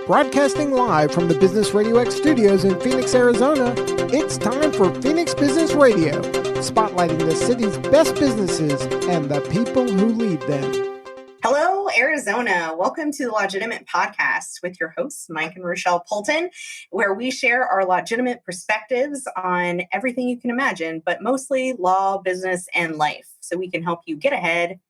Broadcasting live from the Business RadioX studios in Phoenix, Arizona, it's time for Phoenix Business Radio, spotlighting the city's best businesses and the people who lead them. Hello, Arizona. Welcome to the Lawgitimate podcast with your hosts, Mike and Rochelle Poulton, where we share our legitimate perspectives on everything you can imagine, but mostly law, business, and life, so we can help you get ahead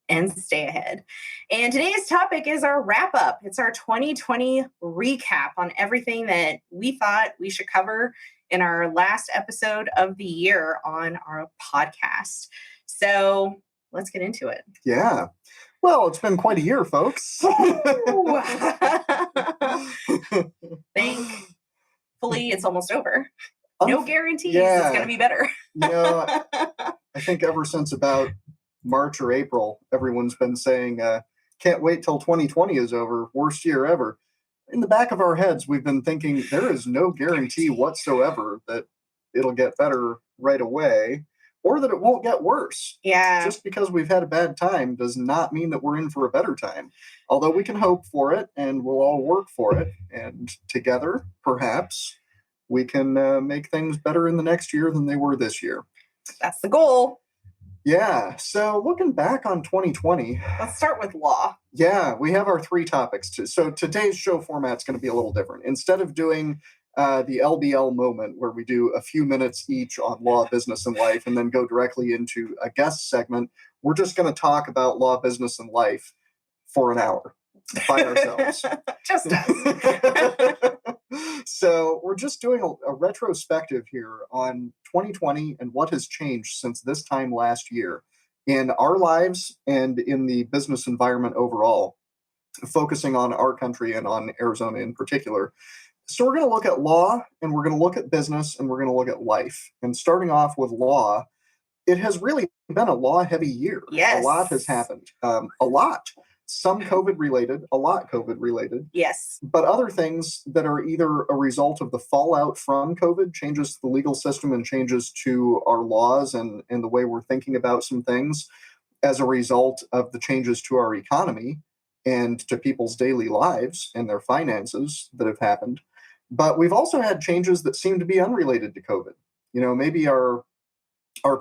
and stay ahead. And today's topic is our wrap up. It's our 2020 recap on everything that we thought we should cover in our last episode of the year on our podcast. So let's get into it. Yeah. Well, it's been quite a year, folks. Thankfully, it's almost over. No guarantees it's going to be better. I think ever since about March or April, everyone's been saying, can't wait till 2020 is over, worst year ever. In the back of our heads, we've been thinking there is no guarantee whatsoever that it'll get better right away or that it won't get worse. Yeah. Just because we've had a bad time does not mean that we're in for a better time. Although we can hope for it and we'll all work for it. And together, perhaps, we can make things better in the next year than they were this year. That's the goal. Yeah. So looking back on 2020. Let's start with law. Yeah, we have our three topics. So today's show format's going to be a little different. Instead of doing the LBL moment where we do a few minutes each on law, business, and life, and then go directly into a guest segment, we're just going to talk about law, business, and life for an hour by ourselves. Just us. So we're just doing a retrospective here on 2020 and what has changed since this time last year in our lives and in the business environment overall, focusing on our country and on Arizona in particular. So we're going to look at law, and we're going to look at business, and we're going to look at life. And starting off with law, it has really been a law-heavy year. Yes. A lot has happened. A lot. Some COVID-related, a lot COVID-related. Yes. But other things that are either a result of the fallout from COVID, changes to the legal system and changes to our laws and the way we're thinking about some things as a result of the changes to our economy and to people's daily lives and their finances that have happened. But we've also had changes that seem to be unrelated to COVID. You know, maybe our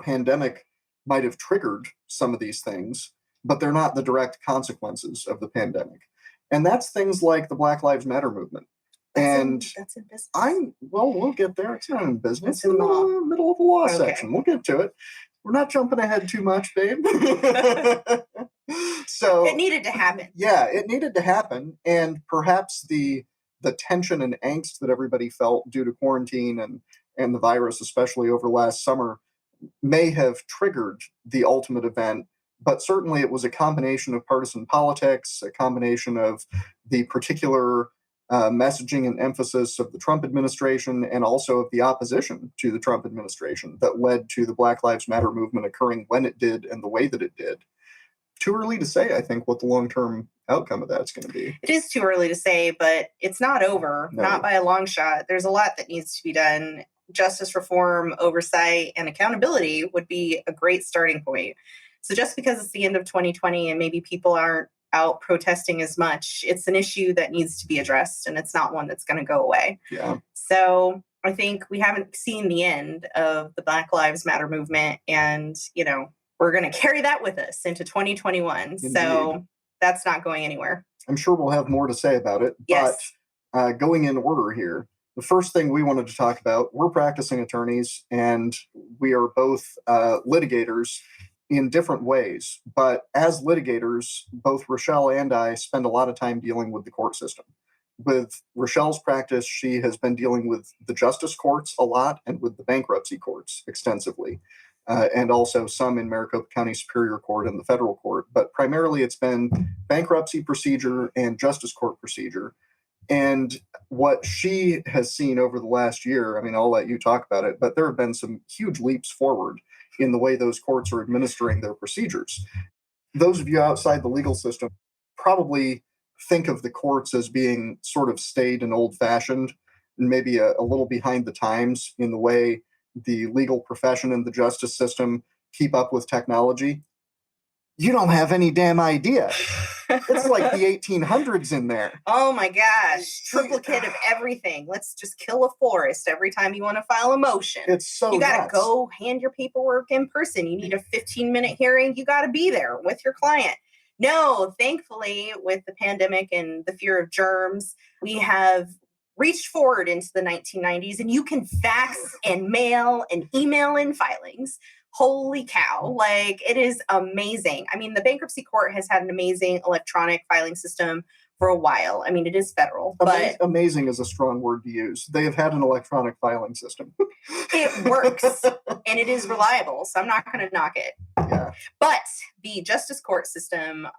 pandemic might have triggered some of these things, but they're not the direct consequences of the pandemic. And that's things like the Black Lives Matter movement. That's in business. We'll get there. It's not in business. It's in law. Middle of the law Okay. section. We'll get to it. We're not jumping ahead too much, babe. So it needed to happen. Yeah, it needed to happen. And perhaps the tension and angst that everybody felt due to quarantine and the virus, especially over last summer, may have triggered the ultimate event. But certainly it was a combination of partisan politics, a combination of the particular messaging and emphasis of the Trump administration and also of the opposition to the Trump administration that led to the Black Lives Matter movement occurring when it did and the way that it did. Too early to say, I think, what the long-term outcome of that's going to be. It is too early to say, but it's not over, No. Not by a long shot. There's a lot that needs to be done. Justice reform, oversight, and accountability would be a great starting point. So just because it's the end of 2020 and maybe people aren't out protesting as much, it's an issue that needs to be addressed, and it's not one that's going to go away. Yeah. So I think we haven't seen the end of the Black Lives Matter movement, and, we're going to carry that with us into 2021. Indeed. So that's not going anywhere. I'm sure we'll have more to say about it. Yes. But going in order here, the first thing we wanted to talk about, we're practicing attorneys, and we are both litigators in different ways. But as litigators, both Rochelle and I spend a lot of time dealing with the court system. With Rochelle's practice, she has been dealing with the justice courts a lot and with the bankruptcy courts extensively, and also some in Maricopa County Superior Court and the federal court. But primarily it's been bankruptcy procedure and justice court procedure. And what she has seen over the last year, I mean, I'll let you talk about it, but there have been some huge leaps forward in the way those courts are administering their procedures. Those of you outside the legal system probably think of the courts as being sort of staid and old-fashioned and maybe a little behind the times in the way the legal profession and the justice system keep up with technology. You don't have any damn idea. It's like the 1800s in there. Oh my gosh. Triplicate of everything. Let's just kill a forest every time you want to file a motion. It's so You got to nuts. go hand your paperwork in person. You need a 15-minute hearing. You got to be there with your client. No, thankfully, with the pandemic and the fear of germs, we have reached forward into the 1990s, and you can fax and mail and email in filings. Holy cow. Like, it is amazing. I mean, the bankruptcy court has had an amazing electronic filing system for a while. I mean, it is federal, but amazing is a strong word to use. They have had an electronic filing system. it works and it is reliable. So I'm not going to knock it. Yeah. But the justice court system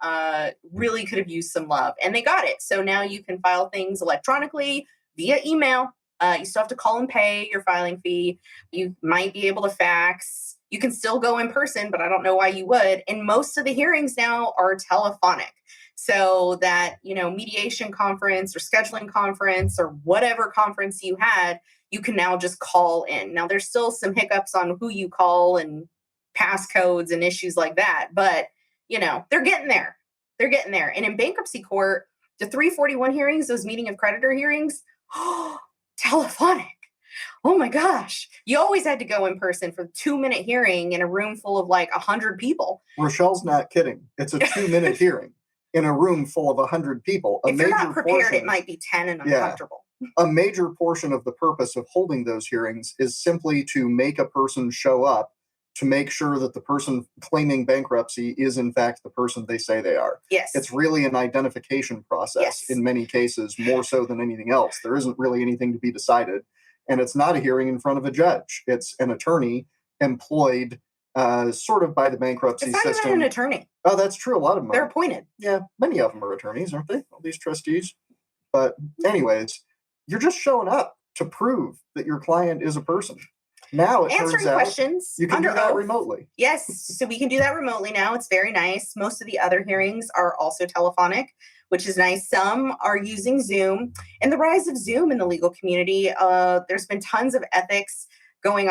really could have used some love, and they got it. So now you can file things electronically via email. You still have to call and pay your filing fee. You might be able to fax. You can still go in person, but I don't know why you would. And most of the hearings now are telephonic. So that, mediation conference or scheduling conference or whatever conference you had, you can now just call in. Now, there's still some hiccups on who you call and passcodes and issues like that. But, they're getting there. They're getting there. And in bankruptcy court, the 341 hearings, those meeting of creditor hearings, telephonic. Oh my gosh. You always had to go in person for a 2-minute hearing in a room full of like 100 people. Rochelle's not kidding. It's a 2-minute hearing in a room full of 100 people. If you're not prepared, it might be 10 and uncomfortable. A major portion of the purpose of holding those hearings is simply to make a person show up, to make sure that the person claiming bankruptcy is in fact the person they say they are. Yes. It's really an identification process in many cases, more so than anything else. There isn't really anything to be decided. And it's not a hearing in front of a judge. It's an attorney employed sort of by the bankruptcy system. It's not even an attorney. Oh, that's true. A lot of them They're are. appointed. Yeah, many of them are attorneys, aren't they? All these trustees. But anyways, you're just showing up to prove that your client is a person. Now it Answering turns out questions you can do under that oath. remotely. Yes, so we can do that remotely now. It's very nice. Most of the other hearings are also telephonic, which is nice. Some are using Zoom. And the rise of Zoom in the legal community, there's been tons of ethics going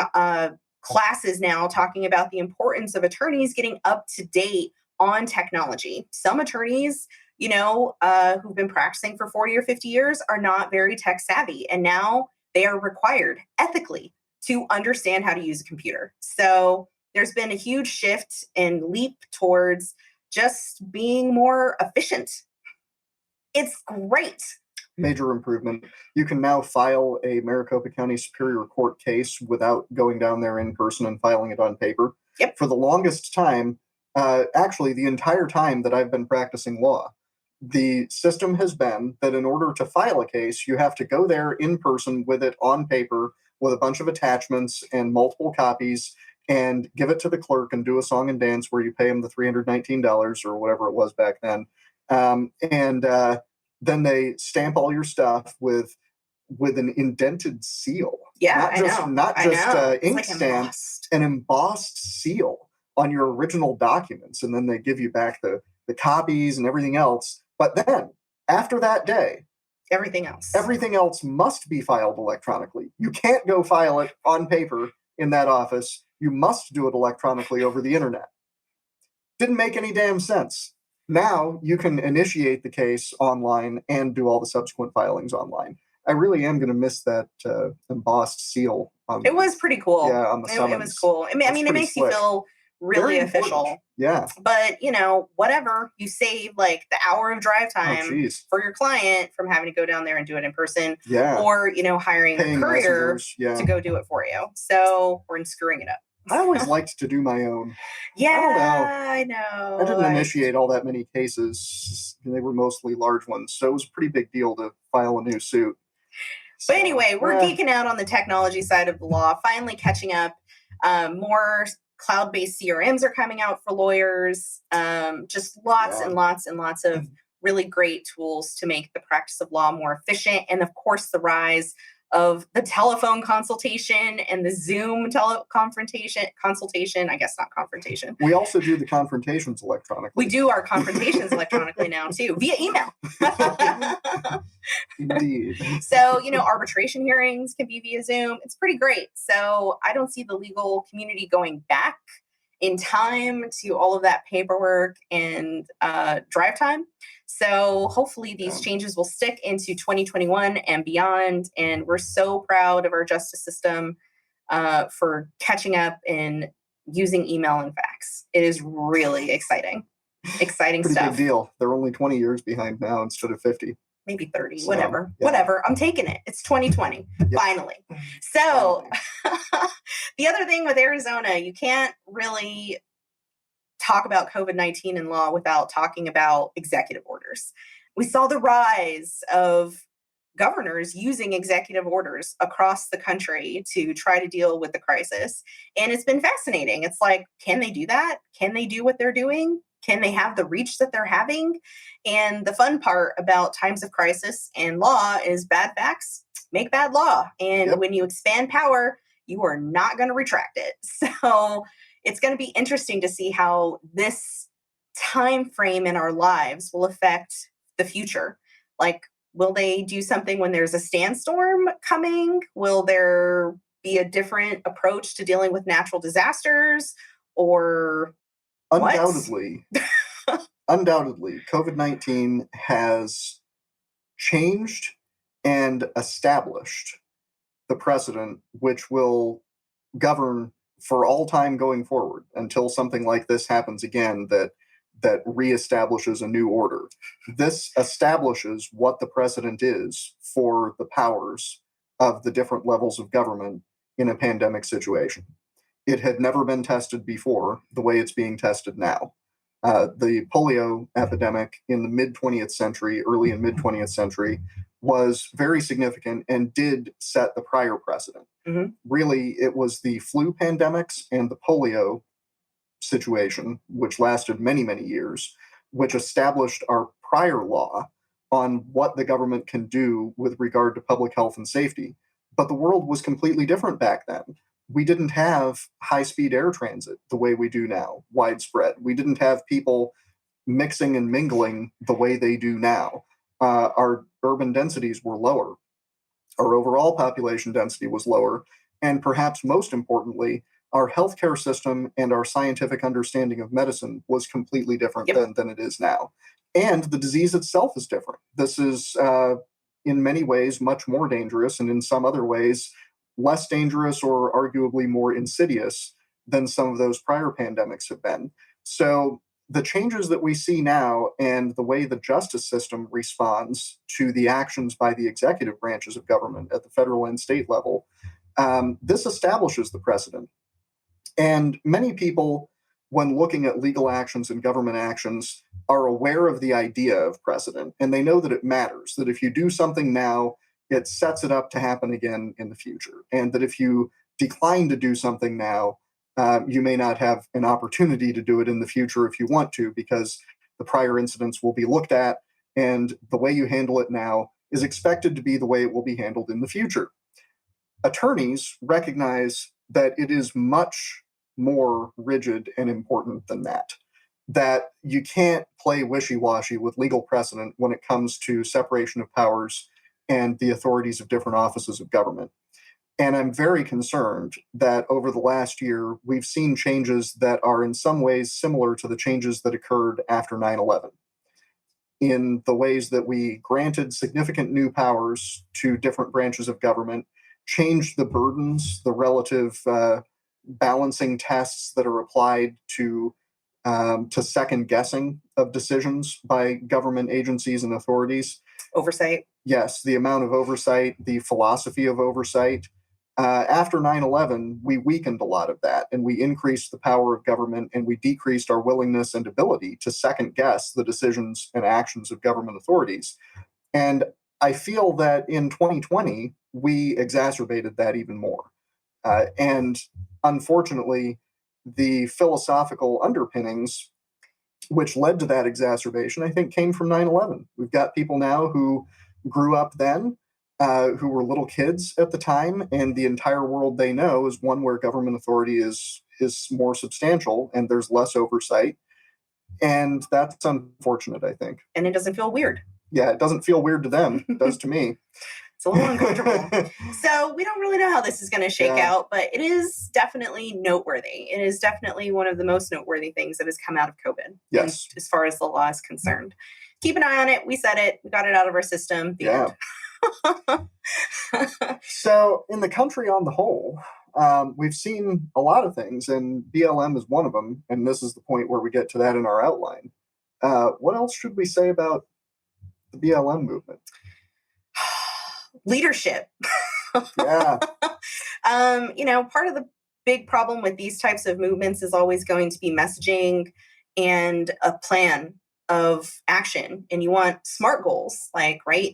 classes now talking about the importance of attorneys getting up to date on technology. Some attorneys, who've been practicing for 40 or 50 years are not very tech savvy. And now they are required ethically to understand how to use a computer. So there's been a huge shift and leap towards just being more efficient. It's great. Major improvement. You can now file a Maricopa County Superior Court case without going down there in person and filing it on paper. Yep. For the longest time, actually the entire time that I've been practicing law, the system has been that in order to file a case, you have to go there in person with it on paper with a bunch of attachments and multiple copies and give it to the clerk and do a song and dance where you pay them the $319 or whatever it was back then. Then they stamp all your stuff with an indented seal. Yeah, Not just ink like stamp, an embossed seal on your original documents. And then they give you back the copies and everything else. But then after that day, everything else must be filed electronically. You can't go file it on paper in that office. You must do it electronically over the internet. Didn't make any damn sense. Now you can initiate the case online and do all the subsequent filings online. I really am going to miss that embossed seal. It was pretty cool. Yeah, on the summons. It was cool. I mean, it makes you feel really Very official. important. Yeah. But, whatever, you save like the hour of drive time for your client from having to go down there and do it in person. Yeah. Or, hiring a courier to go do it for you. So we're screwing it up. I always liked to do my own. Yeah, I know. I didn't initiate all that many cases. They were mostly large ones. So it was a pretty big deal to file a new suit. So, but anyway, we're geeking out on the technology side of the law, finally catching up. More cloud-based CRMs are coming out for lawyers. Just lots and lots and lots of really great tools to make the practice of law more efficient. And of course, the rise of the telephone consultation and the Zoom consultation. I guess not confrontation. We also do the confrontations electronically. We do our confrontations electronically now too, via email. Indeed. So, arbitration hearings can be via Zoom. It's pretty great. So I don't see the legal community going back in time to all of that paperwork and drive time. So hopefully these changes will stick into 2021 and beyond. And we're so proud of our justice system for catching up and using email and fax. It is really exciting. Exciting Pretty stuff. big deal. They're only 20 years behind now instead of 50. Maybe 30, So, whatever. yeah. Whatever. I'm taking it. It's 2020, finally. So the other thing with Arizona, you can't really talk about COVID-19 in law without talking about executive orders. We saw the rise of governors using executive orders across the country to try to deal with the crisis. And it's been fascinating. It's like, can they do that? Can they do what they're doing? Can they have the reach that they're having? And the fun part about times of crisis and law is bad facts make bad law. And when you expand power, you are not going to retract it. So it's going to be interesting to see how this time frame in our lives will affect the future. Like, will they do something when there's a sandstorm coming? Will there be a different approach to dealing with natural disasters? Or undoubtedly, COVID-19 has changed and established the precedent which will govern for all time going forward until something like this happens again that reestablishes a new order. This establishes what the precedent is for the powers of the different levels of government in a pandemic situation. It had never been tested before the way it's being tested now. The polio epidemic in the mid-20th century, early and mid-20th century, was very significant and did set the prior precedent. Mm-hmm. Really, it was the flu pandemics and the polio situation, which lasted many, many years, which established our prior law on what the government can do with regard to public health and safety. But the world was completely different back then. We didn't have high-speed air transit the way we do now, widespread. We didn't have people mixing and mingling the way they do now. Our urban densities were lower. Our overall population density was lower. And perhaps most importantly, our healthcare system and our scientific understanding of medicine was completely different than it is now. And the disease itself is different. This is, in many ways, much more dangerous, and in some other ways, less dangerous or arguably more insidious than some of those prior pandemics have been. So the changes that we see now and the way the justice system responds to the actions by the executive branches of government at the federal and state level, this establishes the precedent. And many people, when looking at legal actions and government actions, are aware of the idea of precedent, and they know that it matters, that if you do something now, it sets it up to happen again in the future, and that if you decline to do something now, you may not have an opportunity to do it in the future if you want to, because the prior incidents will be looked at, and the way you handle it now is expected to be the way it will be handled in the future. Attorneys recognize that it is much more rigid and important than that you can't play wishy-washy with legal precedent when it comes to separation of powers and the authorities of different offices of government. And I'm very concerned that over the last year, we've seen changes that are in some ways similar to the changes that occurred after 9/11. In the ways that we granted significant new powers to different branches of government, changed the burdens, the relative balancing tests that are applied to second guessing of decisions by government agencies and authorities. Oversight. Yes, the amount of oversight, the philosophy of oversight. After 9/11, we weakened a lot of that, and we increased the power of government, and we decreased our willingness and ability to second guess the decisions and actions of government authorities. And I feel that in 2020, we exacerbated that even more. And unfortunately, the philosophical underpinnings which led to that exacerbation, I think, came from 9/11. We've got people now who grew up then, who were little kids at the time, and the entire world they know is one where government authority is more substantial and there's less oversight. And that's unfortunate, I think. And it doesn't feel weird. Yeah, it doesn't feel weird to them. It does to me. It's a little uncomfortable. So we don't really know how this is going to shake out, but it is definitely noteworthy. It is definitely one of the most noteworthy things that has come out of COVID. Yes. As far as the law is concerned. Keep an eye on it. We said it. We got it out of our system. The end. So in the country on the whole, we've seen a lot of things, and BLM is one of them. And this is the point where we get to that in our outline. What else should we say about the BLM movement? Leadership. Yeah. Part of the big problem with these types of movements is always going to be messaging and a plan of action. And you want SMART goals,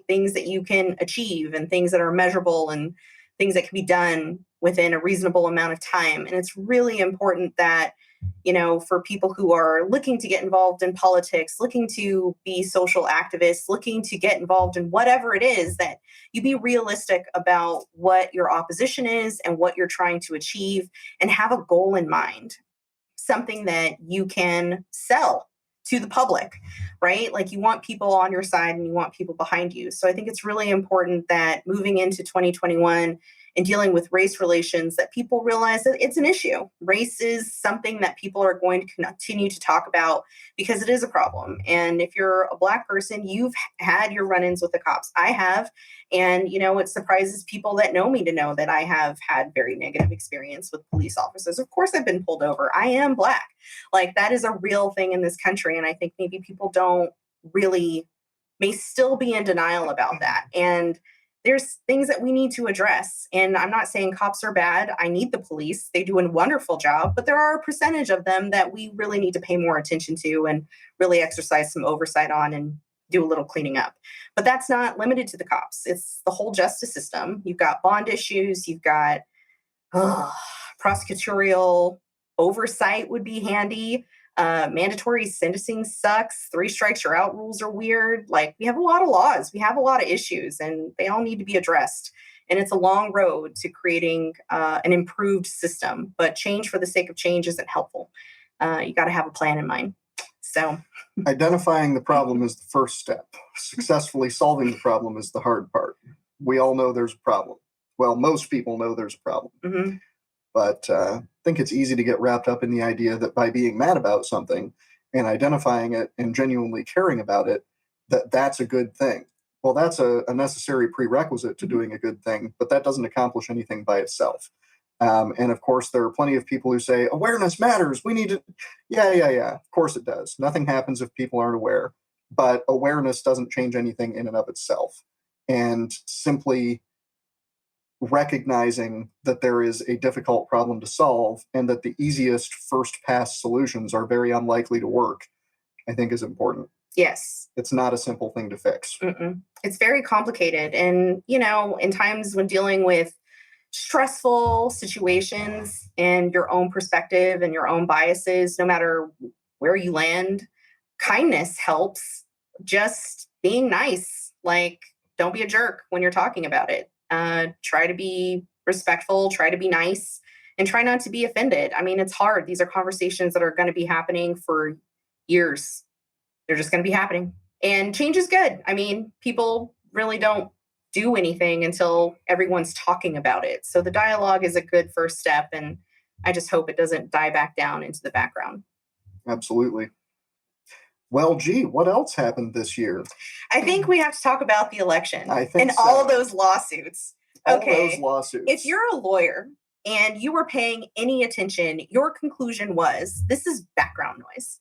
things that you can achieve and things that are measurable and things that can be done within a reasonable amount of time. And it's really important that, for people who are looking to get involved in politics, looking to be social activists, looking to get involved in whatever it is, that you be realistic about what your opposition is and what you're trying to achieve, and have a goal in mind, something that you can sell to the public, right? You want people on your side and you want people behind you. So I think it's really important that moving into 2021 and dealing with race relations, that people realize that it's an issue. Race is something that people are going to continue to talk about because it is a problem. And if you're a Black person, you've had your run-ins with the cops. I have. And, it surprises people that know me to know that I have had very negative experience with police officers. Of course, I've been pulled over. I am Black. That is a real thing in this country. And I think maybe people may still be in denial about that. And there's things that we need to address. And I'm not saying cops are bad. I need the police. They do a wonderful job, but there are a percentage of them that we really need to pay more attention to and really exercise some oversight on and do a little cleaning up. But that's not limited to the cops. It's the whole justice system. You've got bond issues. You've got prosecutorial oversight would be handy. Mandatory sentencing sucks. 3 strikes you're out rules are weird. We have a lot of laws. We have a lot of issues, and they all need to be addressed. And it's a long road to creating an improved system. But change for the sake of change isn't helpful. You got to have a plan in mind. So identifying the problem is the first step. Successfully solving the problem is the hard part. We all know there's a problem. Well, most people know there's a problem. Mm-hmm. But I think it's easy to get wrapped up in the idea that by being mad about something and identifying it and genuinely caring about it, that's a good thing. Well, that's a necessary prerequisite to doing a good thing, but that doesn't accomplish anything by itself. And of course, there are plenty of people who say, awareness matters. We need to. Yeah. Of course it does. Nothing happens if people aren't aware. But awareness doesn't change anything in and of itself. And simply recognizing that there is a difficult problem to solve and that the easiest first pass solutions are very unlikely to work, I think is important. Yes. It's not a simple thing to fix. Mm-mm. It's very complicated. And, in times when dealing with stressful situations and your own perspective and your own biases, no matter where you land, kindness helps. Just being nice. Don't be a jerk when you're talking about it. Try to be respectful, try to be nice, and try not to be offended. I mean, it's hard. These are conversations that are going to be happening for years. They're just going to be happening. And change is good. I mean, people really don't do anything until everyone's talking about it. So the dialogue is a good first step. And I just hope it doesn't die back down into the background. Absolutely. Well, gee, what else happened this year? I think we have to talk about the election and so. all those lawsuits. All those lawsuits. If you're a lawyer and you were paying any attention, your conclusion was, this is background noise.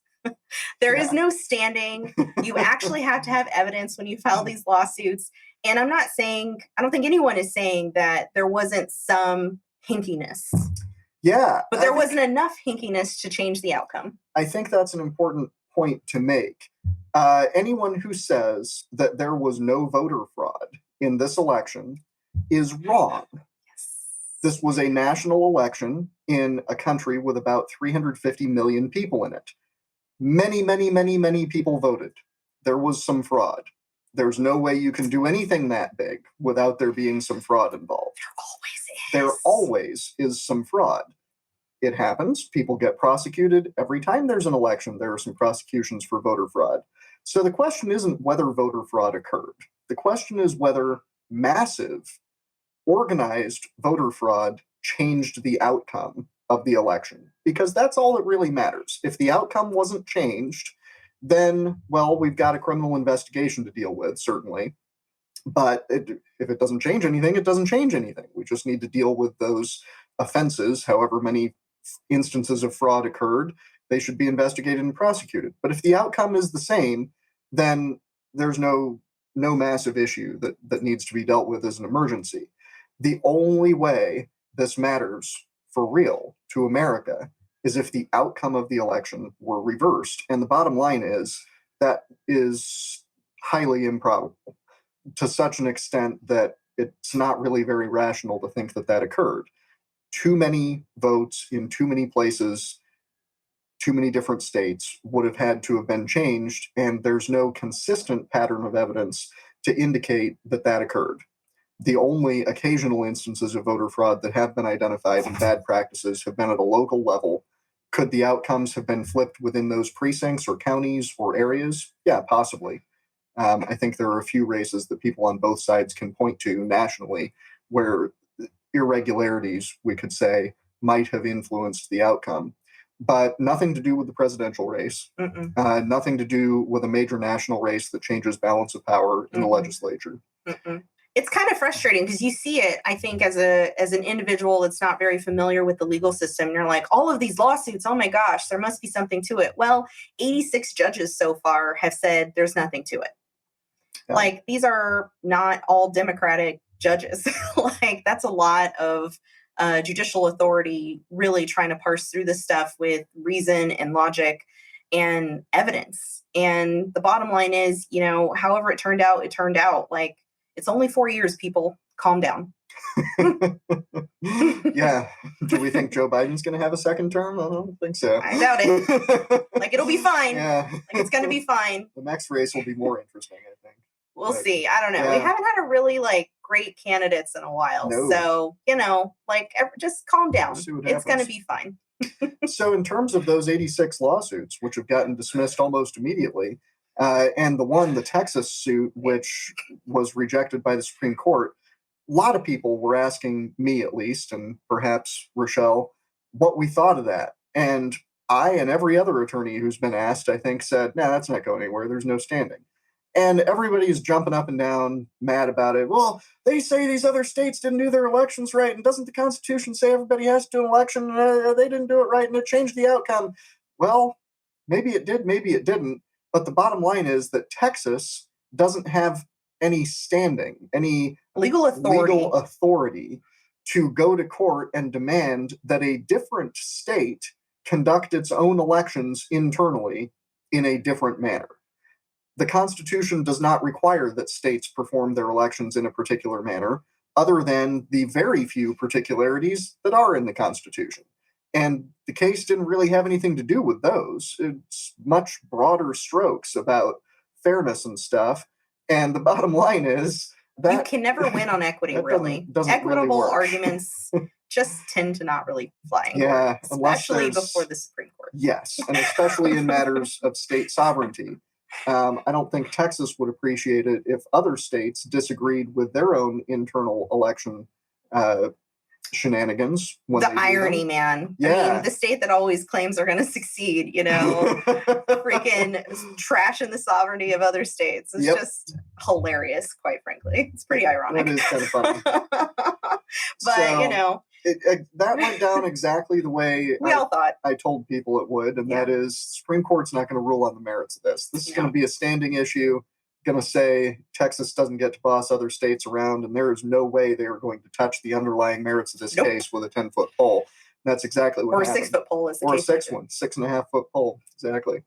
There is no standing. You actually have to have evidence when you file these lawsuits. And I don't think anyone is saying that there wasn't some hinkiness. Yeah. But there wasn't enough hinkiness to change the outcome. I think that's an important point to make. Anyone who says that there was no voter fraud in this election is wrong. Yes. This was a national election in a country with about 350 million people in it. Many, many, many, many people voted. There was some fraud. There's no way you can do anything that big without there being some fraud involved. There always is some fraud. It happens. People get prosecuted. Every time there's an election, there are some prosecutions for voter fraud. So the question isn't whether voter fraud occurred. The question is whether massive organized voter fraud changed the outcome of the election, because that's all that really matters. If the outcome wasn't changed, then, well, we've got a criminal investigation to deal with, certainly. But if it doesn't change anything, it doesn't change anything. We just need to deal with those offenses, however many instances of fraud occurred. They should be investigated and prosecuted. But if the outcome is the same, then there's no massive issue that needs to be dealt with as an emergency. The only way this matters for real to America is if the outcome of the election were reversed. And the bottom line is that is highly improbable, to such an extent that it's not really very rational to think that that occurred. Too many votes in too many places, too many different states would have had to have been changed, and there's no consistent pattern of evidence to indicate that that occurred. The only occasional instances of voter fraud that have been identified and bad practices have been at a local level. Could the outcomes have been flipped within those precincts or counties or areas? Yeah, possibly. I think there are a few races that people on both sides can point to nationally where irregularities, we could say, might have influenced the outcome. But nothing to do with the presidential race, nothing to do with a major national race that changes balance of power in the legislature. It's kind of frustrating because you see it, I think, as an individual that's not very familiar with the legal system. And you're like, all of these lawsuits, oh my gosh, there must be something to it. Well, 86 judges so far have said there's nothing to it. Yeah. Like, these are not all Democratic judges. Like, that's a lot of judicial authority really trying to parse through this stuff with reason and logic and evidence. And the bottom line is, however it turned out, it turned out. Like, it's only 4 years, people. Calm down. Yeah. Do we think Joe Biden's going to have a second term? I don't think so. I doubt it. Like, it'll be fine. Yeah. Like, it's going to be fine. The next race will be more interesting, I think. We'll see. I don't know. Yeah. We haven't had a really great candidates in a while. No. So, just calm down. It's going to be fine. So in terms of those 86 lawsuits, which have gotten dismissed almost immediately, and the Texas suit, which was rejected by the Supreme Court, a lot of people were asking me, at least, and perhaps Rochelle, what we thought of that. And I and every other attorney who's been asked, I think, said, no, that's not going anywhere. There's no standing. And everybody's jumping up and down, mad about it. Well, they say these other states didn't do their elections right. And doesn't the Constitution say everybody has to do an election? They didn't do it right, and it changed the outcome. Well, maybe it did, maybe it didn't. But the bottom line is that Texas doesn't have any standing, any legal authority to go to court and demand that a different state conduct its own elections internally in a different manner. The Constitution does not require that states perform their elections in a particular manner, other than the very few particularities that are in the Constitution. And the case didn't really have anything to do with those. It's much broader strokes about fairness and stuff. And the bottom line is that you can never win on equity, really. Equitable really arguments just tend to not really fly in court, especially before the Supreme Court. Yes, and especially in matters of state sovereignty. I don't think Texas would appreciate it if other states disagreed with their own internal election shenanigans. The irony, man. Yeah. I mean, the state that always claims they're going to succeed, freaking trashing the sovereignty of other states. It's just hilarious, quite frankly. It's pretty ironic. It is kind of funny. But, that went down exactly the way we all thought. I told people it would, and that is Supreme Court's not going to rule on the merits of this. This is going to be a standing issue, going to say Texas doesn't get to boss other states around, and there is no way they are going to touch the underlying merits of this case with a 10-foot pole. And that's exactly what happened. Or a 6-foot pole is the Or case. Or a 6.5-foot pole. Exactly.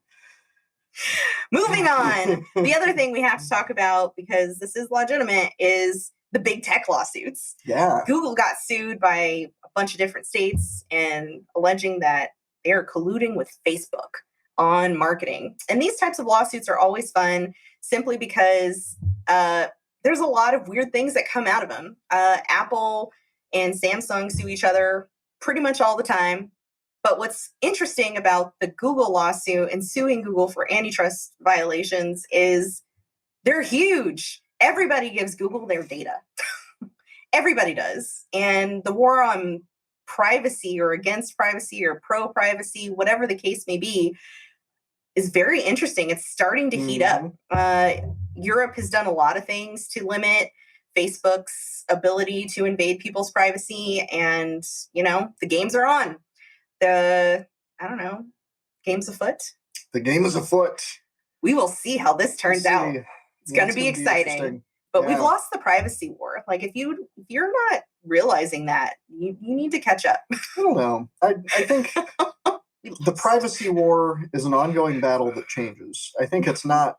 Moving on. The other thing we have to talk about, because this is legitimate, is the big tech lawsuits. Yeah. Google got sued by a bunch of different states and alleging that they are colluding with Facebook on marketing. And these types of lawsuits are always fun simply because there's a lot of weird things that come out of them. Apple and Samsung sue each other pretty much all the time. But what's interesting about the Google lawsuit and suing Google for antitrust violations is they're huge. Everybody gives Google their data. everybody does. And the war on privacy or against privacy or pro-privacy, whatever the case may be, is very interesting. It's starting to heat up. Europe has done a lot of things to limit Facebook's ability to invade people's privacy. And, the games are on. Game's afoot. The game is afoot. We will see how this turns out. It's going to be exciting. But we've lost the privacy war. Like, if you're not realizing that, you need to catch up. I don't know. I think the privacy war is an ongoing battle that changes. I think it's not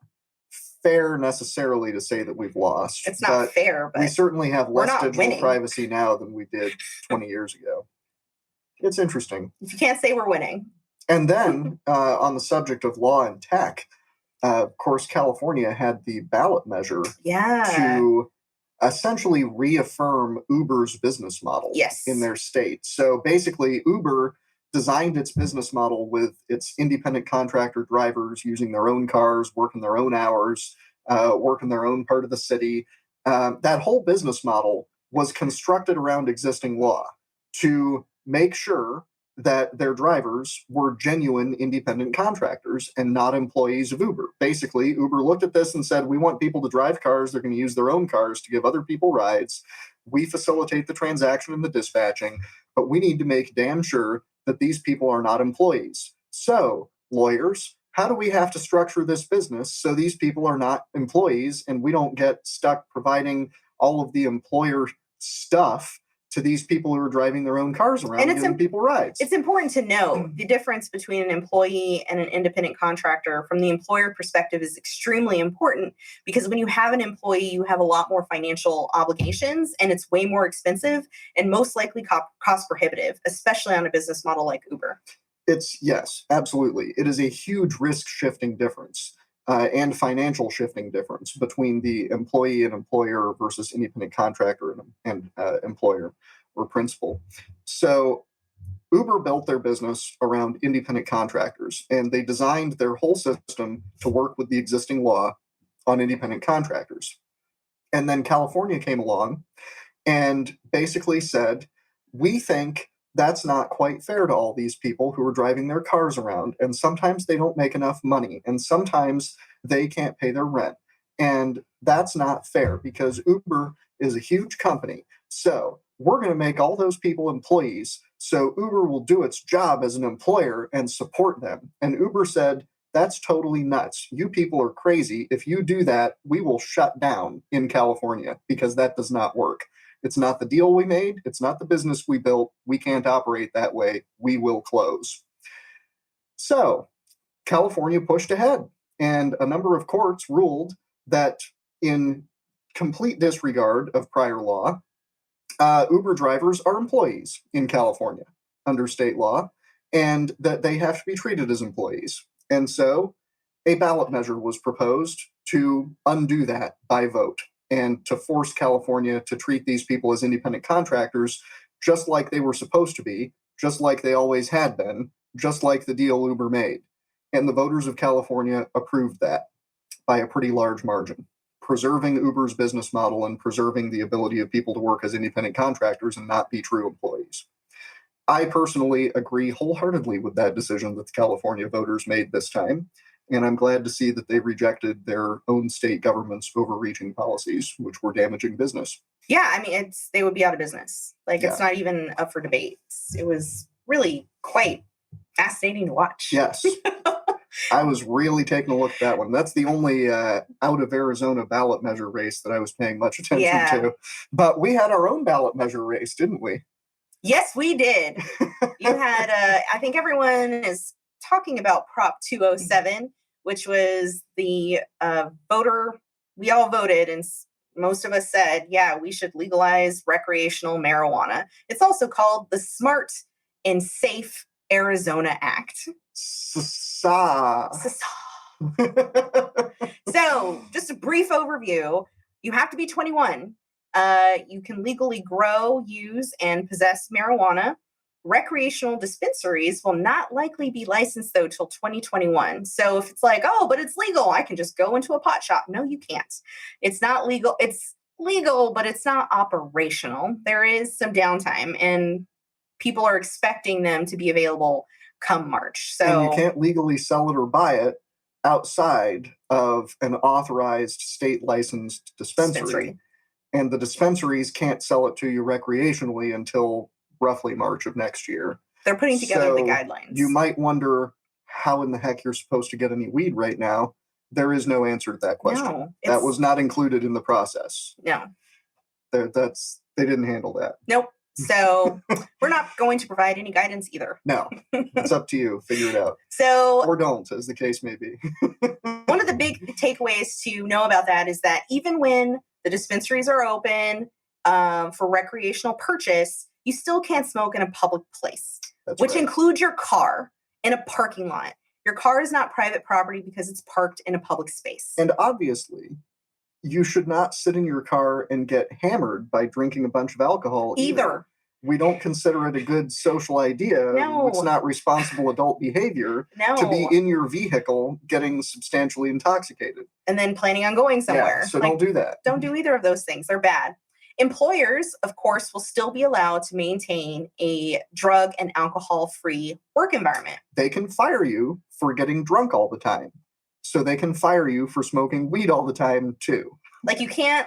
fair necessarily to say that we've lost. It's not fair, but we certainly have less digital privacy now than we did 20 years ago. It's interesting. You can't say we're winning. And then on the subject of law and tech, of course, California had the ballot measure to essentially reaffirm Uber's business model in their state. So basically, Uber designed its business model with its independent contractor drivers using their own cars, working their own hours, working their own part of the city. That whole business model was constructed around existing law to make sure that their drivers were genuine independent contractors and not employees of Uber. Basically, Uber looked at this and said, we want people to drive cars. They're going to use their own cars to give other people rides. We facilitate the transaction and the dispatching, but we need to make damn sure that these people are not employees. So, lawyers, how do we have to structure this business so these people are not employees and we don't get stuck providing all of the employer stuff to these people who are driving their own cars around and giving people rides? It's important to know the difference between an employee and an independent contractor from the employer perspective is extremely important, because when you have an employee, you have a lot more financial obligations and it's way more expensive and most likely cost prohibitive, especially on a business model like Uber. Yes, absolutely. It is a huge risk shifting difference. And financial shifting difference between the employee and employer versus independent contractor and employer or principal. So Uber built their business around independent contractors, and they designed their whole system to work with the existing law on independent contractors. And then California came along and basically said, we think that's not quite fair to all these people who are driving their cars around. And sometimes they don't make enough money. And sometimes they can't pay their rent. And that's not fair because Uber is a huge company. So we're going to make all those people employees. So Uber will do its job as an employer and support them. And Uber said, that's totally nuts. You people are crazy. If you do that, we will shut down in California because that does not work. It's not the deal we made. It's not the business we built. We can't operate that way. We will close. So California pushed ahead, and a number of courts ruled that in complete disregard of prior law, Uber drivers are employees in California under state law, and that they have to be treated as employees. And so a ballot measure was proposed to undo that by vote, and to force California to treat these people as independent contractors, just like they were supposed to be, just like they always had been, just like the deal Uber made. And the voters of California approved that by a pretty large margin, preserving Uber's business model and preserving the ability of people to work as independent contractors and not be true employees. I personally agree wholeheartedly with that decision that the California voters made this time. And I'm glad to see that they rejected their own state government's overreaching policies, which were damaging business. Yeah, I mean, they would be out of business. It's not even up for debate. It was really quite fascinating to watch. Yes. I was really taking a look at that one. That's the only out of Arizona ballot measure race that I was paying much attention to. But we had our own ballot measure race, didn't we? Yes, we did. You had, I think everyone is talking about Prop 207, which was the voter, we all voted and most of us said, yeah, we should legalize recreational marijuana. It's also called the Smart and Safe Arizona Act. So just a brief overview. You have to be 21. You can legally grow, use, and possess marijuana. Recreational dispensaries will not likely be licensed, though, till 2021. So if it's like, oh, but it's legal, I can just go into a pot shop. No, you can't. It's not legal. It's legal, but it's not operational. There is some downtime, and people are expecting them to be available come March. So and you can't legally sell it or buy it outside of an authorized state licensed dispensary. And the dispensaries can't sell it to you recreationally until roughly March of next year. They're putting together the guidelines. You might wonder how in the heck you're supposed to get any weed right now. There is no answer to that question. No, that was not included in the process. No. They didn't handle that. Nope. So we're not going to provide any guidance either. No, it's up to you. Figure it out. Or don't, as the case may be. One of the big takeaways to know about that is that even when the dispensaries are open for recreational purchase, you still can't smoke in a public place, which includes your car in a parking lot. Your car is not private property because it's parked in a public space. And obviously, you should not sit in your car and get hammered by drinking a bunch of alcohol either. We don't consider it a good social idea. No. It's not responsible adult behavior to be in your vehicle getting substantially intoxicated. And then planning on going somewhere. Yeah, so don't do that. Don't do either of those things. They're bad. Employers, of course, will still be allowed to maintain a drug and alcohol-free work environment. They can fire you for getting drunk all the time. So they can fire you for smoking weed all the time, too. Like, you can't,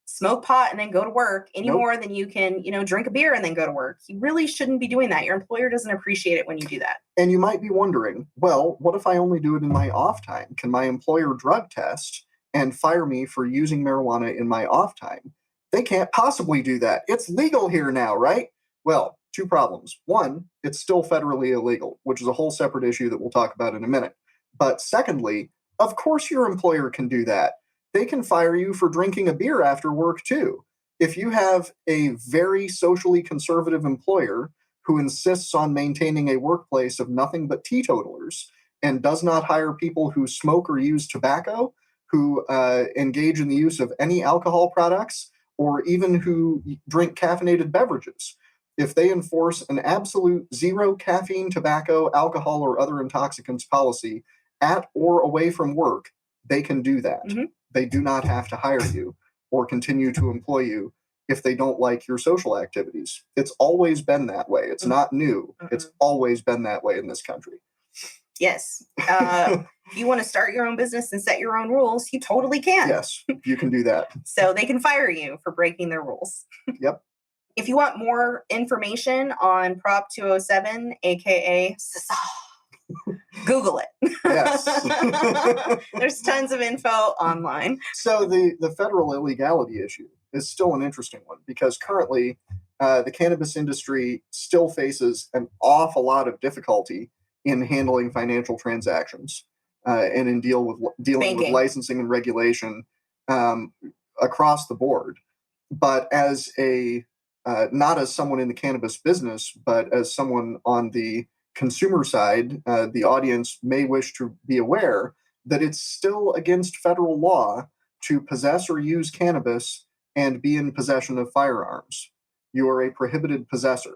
smoke pot and then go to work any more than you can, drink a beer and then go to work. You really shouldn't be doing that. Your employer doesn't appreciate it when you do that. And you might be wondering, well, what if I only do it in my off time? Can my employer drug test and fire me for using marijuana in my off time? They can't possibly do that. It's legal here now, right? Well, two problems. One, it's still federally illegal, which is a whole separate issue that we'll talk about in a minute. But secondly, of course your employer can do that. They can fire you for drinking a beer after work, too. If you have a very socially conservative employer who insists on maintaining a workplace of nothing but teetotalers and does not hire people who smoke or use tobacco, who engage in the use of any alcohol products, or even who drink caffeinated beverages, if they enforce an absolute zero caffeine, tobacco, alcohol, or other intoxicants policy at or away from work, they can do that. Mm-hmm. They do not have to hire you or continue to employ you if they don't like your social activities. It's always been that way. It's not new. It's always been that way in this country. Yes. If you want to start your own business and set your own rules, you totally can. Yes, you can do that. So they can fire you for breaking their rules. Yep. If you want more information on Prop 207, aka Google it. Yes. There's tons of info online. So the federal illegality issue is still an interesting one because currently the cannabis industry still faces an awful lot of difficulty in handling financial transactions and in dealing with licensing and regulation across the board. But as not as someone in the cannabis business, but as someone on the consumer side, the audience may wish to be aware that it's still against federal law to possess or use cannabis and be in possession of firearms. You are a prohibited possessor.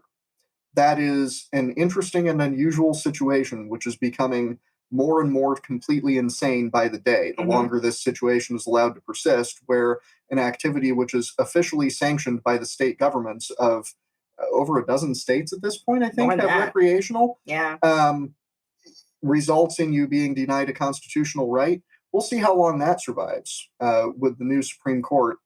That is an interesting and unusual situation, which is becoming more and more completely insane by the day, the longer this situation is allowed to persist, where an activity which is officially sanctioned by the state governments of over a dozen states at this point, I think, have recreational, results in you being denied a constitutional right. We'll see how long that survives with the new Supreme Court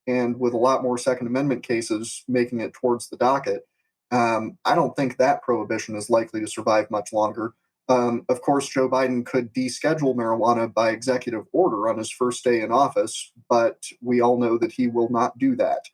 and with a lot more Second Amendment cases making it towards the docket. I don't think that prohibition is likely to survive much longer. Of course, Joe Biden could deschedule marijuana by executive order on his first day in office, but we all know that he will not do that.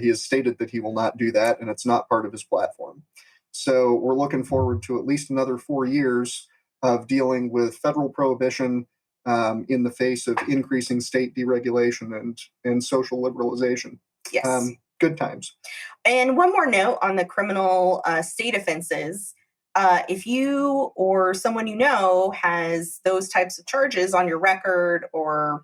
He has stated that he will not do that, and it's not part of his platform. So we're looking forward to at least another 4 years of dealing with federal prohibition in the face of increasing state deregulation and social liberalization. Yes. Good times. And one more note on the criminal state offenses. If you or someone you know has those types of charges on your record or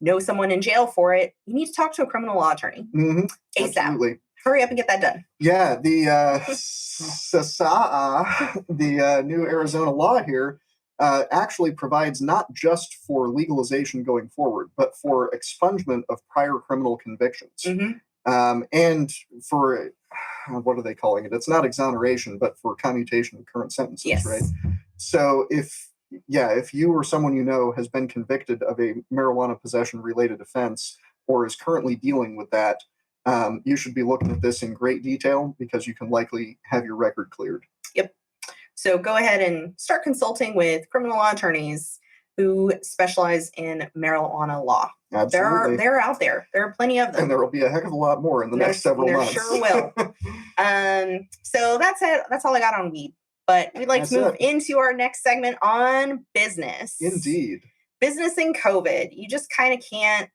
know someone in jail for it, you need to talk to a criminal law attorney. ASAP. Absolutely. Hurry up and get that done. Yeah, the SASA, the new Arizona law here, actually provides not just for legalization going forward, but for expungement of prior criminal convictions. And for, what are they calling it? It's not exoneration, but for commutation of current sentences, right? So if you or someone you know has been convicted of a marijuana possession related offense or is currently dealing with that, you should be looking at this in great detail because you can likely have your record cleared. Yep. So go ahead and start consulting with criminal law attorneys who specialize in marijuana law. Absolutely. They're out there. There are plenty of them. And there will be a heck of a lot more in the next several months. There sure will. So that's it. That's all I got on weed. But we'd like to move into our next segment on business. Indeed. Business and COVID. You just kind of can't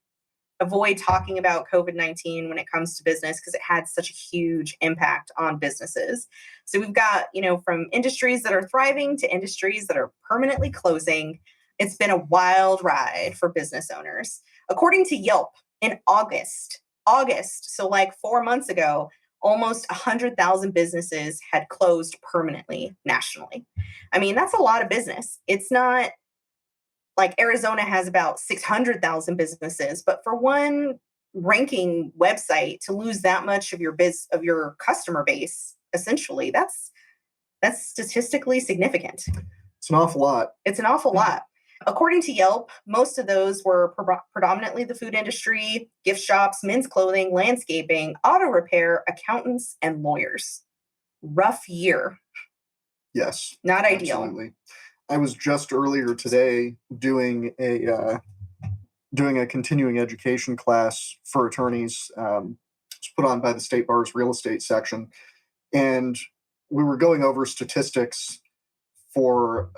avoid talking about COVID-19 when it comes to business because it had such a huge impact on businesses. So we've got, from industries that are thriving to industries that are permanently closing. It's been a wild ride for business owners. According to Yelp, in August, so like 4 months ago, almost 100,000 businesses had closed permanently nationally. I mean, that's a lot of business. It's not like Arizona has about 600,000 businesses, but for one ranking website to lose that much of your customer base, essentially, that's statistically significant. It's an awful lot. It's an awful lot. According to Yelp, most of those were predominantly the food industry, gift shops, men's clothing, landscaping, auto repair, accountants, and lawyers. Rough year. Yes. Not ideal. Absolutely. I was just earlier today doing a continuing education class for attorneys. It's put on by the State Bar's real estate section. And we were going over statistics for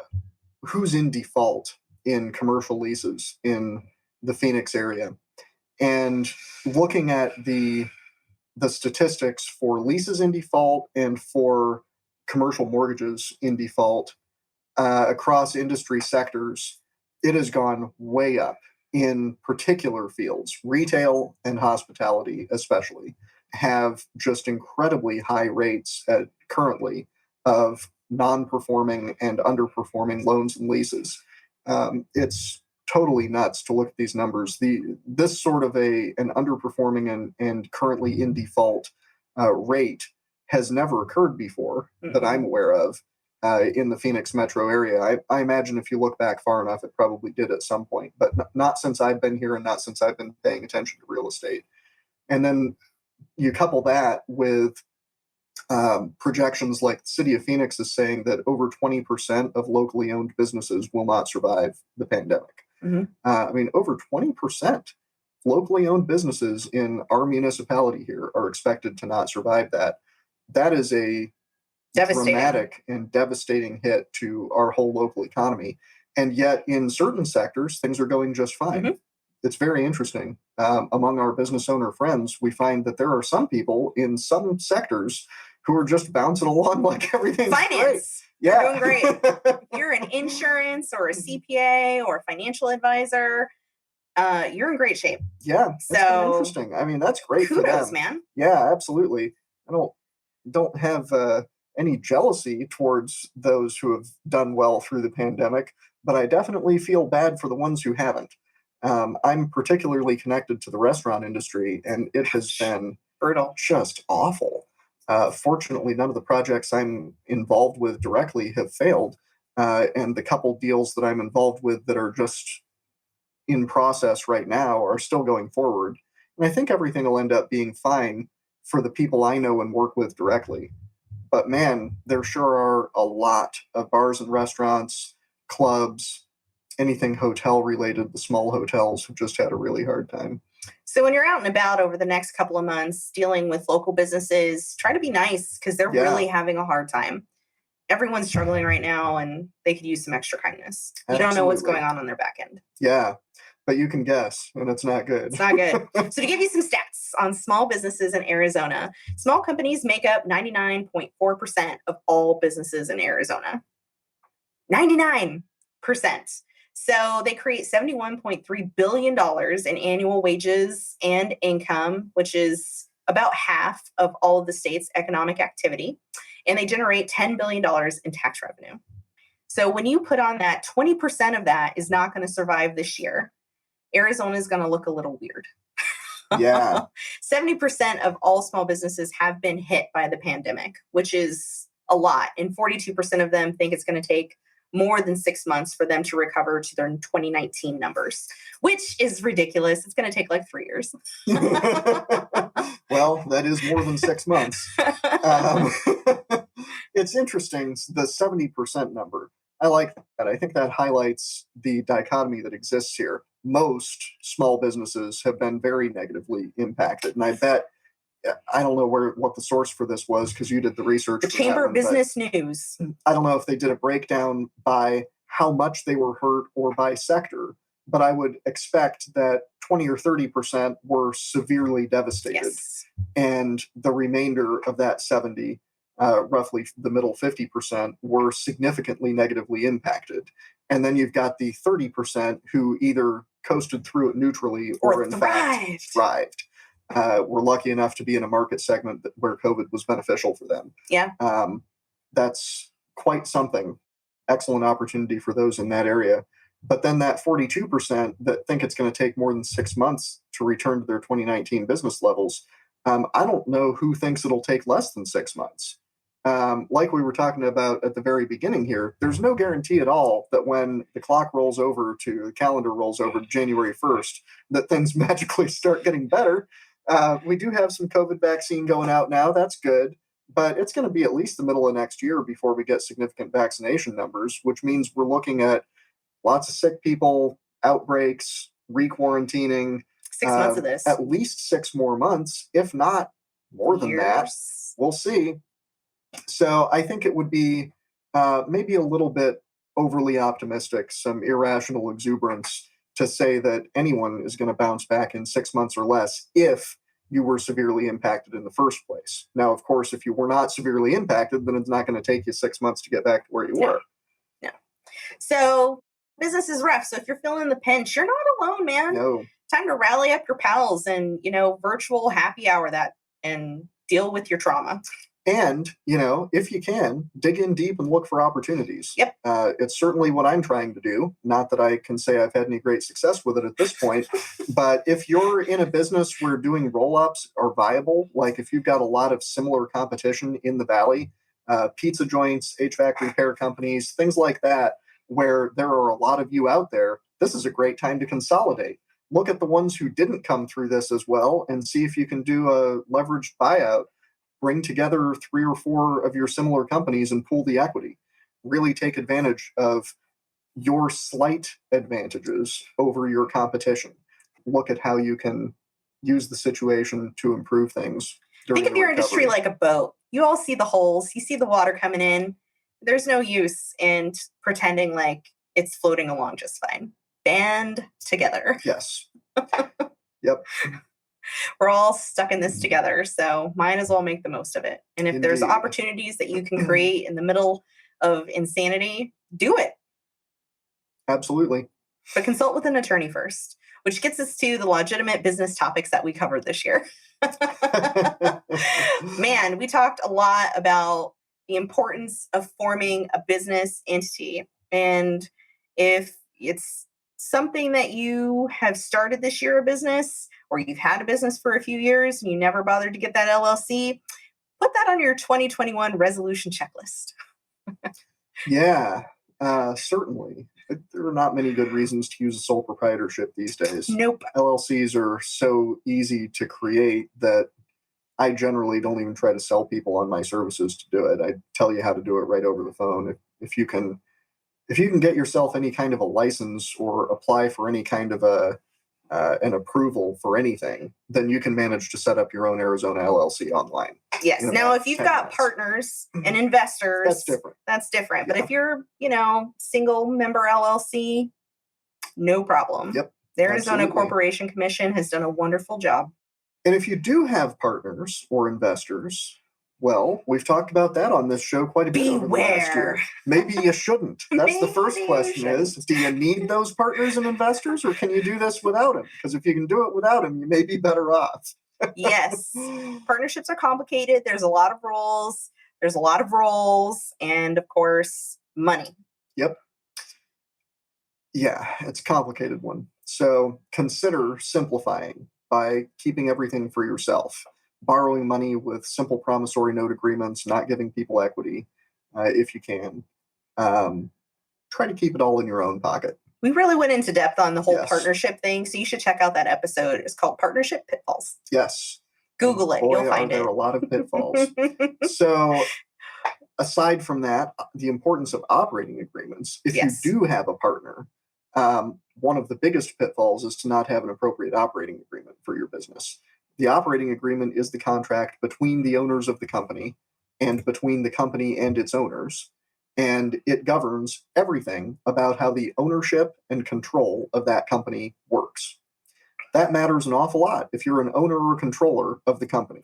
who's in default in commercial leases in the Phoenix area, and looking at the statistics for leases in default and for commercial mortgages in default across industry sectors, it has gone way up in particular fields. Retail and hospitality especially have just incredibly high rates currently of non-performing and underperforming loans and leases. It's totally nuts to look at these numbers. This sort of an underperforming and currently in default rate has never occurred before that I'm aware of in the Phoenix metro area. I imagine if you look back far enough, it probably did at some point, but not since I've been here and not since I've been paying attention to real estate. And then you couple that with projections like the city of Phoenix is saying that over 20% of locally owned businesses will not survive the pandemic. I mean, over 20% locally owned businesses in our municipality here are expected to not survive that. That is a dramatic and devastating hit to our whole local economy. And yet in certain sectors, things are going just fine. It's very interesting. Among our business owner friends, we find that there are some people in some sectors who are just bouncing along like everything's finance. Great. Yeah. You're doing great. If you're an insurance or a CPA or a financial advisor, you're in great shape. Yeah. So interesting. I mean, that's great. Kudos, for them. Man. Yeah, absolutely. I don't have any jealousy towards those who have done well through the pandemic, but I definitely feel bad for the ones who haven't. I'm particularly connected to the restaurant industry, and it has been brutal, just awful. Fortunately, none of the projects I'm involved with directly have failed, and the couple deals that I'm involved with that are just in process right now are still going forward. And I think everything will end up being fine for the people I know and work with directly. But man, there sure are a lot of bars and restaurants, clubs, anything hotel related. The small hotels have just had a really hard time. So when you're out and about over the next couple of months dealing with local businesses, try to be nice because they're really having a hard time. Everyone's struggling right now and they could use some extra kindness. You don't know what's going on their back end. Yeah, but you can guess, and it's not good. It's not good. So to give you some stats on small businesses in Arizona, small companies make up 99.4% of all businesses in Arizona. 99%. So they create $71.3 billion in annual wages and income, which is about half of all of the state's economic activity. And they generate $10 billion in tax revenue. So when you put on that 20% of that is not going to survive this year, Arizona is going to look a little weird. Yeah. 70% of all small businesses have been hit by the pandemic, which is a lot. And 42% of them think it's going to take more than 6 months for them to recover to their 2019 numbers, which is ridiculous. It's going to take like 3 years. Well, that is more than 6 months. It's interesting, the 70% number. I like that. I think that highlights the dichotomy that exists here. Most small businesses have been very negatively impacted. And I bet, I don't know what the source for this was, because you did the research. The Chamber of Business News. I don't know if they did a breakdown by how much they were hurt or by sector, but I would expect that 20 or 30% were severely devastated. Yes. And the remainder of that 70, roughly the middle 50%, were significantly negatively impacted. And then you've got the 30% who either coasted through it neutrally or in fact thrived. Were lucky enough to be in a market segment where COVID was beneficial for them. Yeah. That's quite something. Excellent opportunity for those in that area. But then that 42% that think it's going to take more than 6 months to return to their 2019 business levels, I don't know who thinks it'll take less than 6 months. Like we were talking about at the very beginning here, there's no guarantee at all that when the calendar rolls over to January 1st, that things magically start getting better. We do have some COVID vaccine going out now. That's good. But it's going to be at least the middle of next year before we get significant vaccination numbers, which means we're looking at lots of sick people, outbreaks, re-quarantining. 6 months of this. At least 6 more months, if not more than that. We'll see. So I think it would be maybe a little bit overly optimistic, some irrational exuberance to say that anyone is going to bounce back in 6 months or less if you were severely impacted in the first place. Now, of course, if you were not severely impacted, then it's not going to take you 6 months to get back to where you were. No. So business is rough. So if you're feeling the pinch, you're not alone, man. No. Time to rally up your pals and, virtual happy hour that and deal with your trauma. And, if you can, dig in deep and look for opportunities. Yep. It's certainly what I'm trying to do. Not that I can say I've had any great success with it at this point, but if you're in a business where doing roll-ups are viable, like if you've got a lot of similar competition in the Valley, pizza joints, HVAC repair companies, things like that, where there are a lot of you out there, this is a great time to consolidate. Look at the ones who didn't come through this as well and see if you can do a leveraged buyout. Bring together 3 or 4 of your similar companies and pool the equity. Really take advantage of your slight advantages over your competition. Look at how you can use the situation to improve things. Think of your industry like a boat. You all see the holes. You see the water coming in. There's no use in pretending like it's floating along just fine. Band together. Yes. Yep. We're all stuck in this together, so might as well make the most of it. And if there's opportunities that you can create in the middle of insanity, do it. Absolutely. But consult with an attorney first, which gets us to the legitimate business topics that we covered this year. Man, we talked a lot about the importance of forming a business entity. And if it's something that you have started this year, a business, or you've had a business for a few years and you never bothered to get that LLC, put that on your 2021 resolution checklist. Yeah, certainly. There are not many good reasons to use a sole proprietorship these days. Nope. LLCs are so easy to create that I generally don't even try to sell people on my services to do it. I tell you how to do it right over the phone. If you can get yourself any kind of a license or apply for any kind of an approval for anything, then you can manage to set up your own Arizona LLC online. Yes. Now, if you've got minutes. Partners and investors, that's different. But Yeah. if you're, single member LLC, no problem. Yep. The Arizona Absolutely. Corporation Commission has done a wonderful job. And if you do have partners or investors, well, we've talked about that on this show quite a bit over the last year. Maybe you shouldn't. That's the first question is, do you need those partners and investors, or can you do this without them? Because if you can do it without them, you may be better off. Yes. Partnerships are complicated. There's a lot of rules. There's a lot of roles. And of course, money. Yep. Yeah, it's a complicated one. So consider simplifying by keeping everything for yourself, borrowing money with simple promissory note agreements, not giving people equity if you can. Um, Try to keep it all in your own pocket. We really went into depth on the whole Yes. partnership thing, so you should check out that episode. It's called Partnership Pitfalls. Yes. Google it. Boy, You'll find are there it. a lot of pitfalls. So aside from that, the importance of operating agreements, if Yes. you do have a partner, one of the biggest pitfalls is to not have an appropriate operating agreement for your business. The operating agreement is the contract between the owners of the company and between the company and its owners. And it governs everything about how the ownership and control of that company works. That matters an awful lot if you're an owner or controller of the company.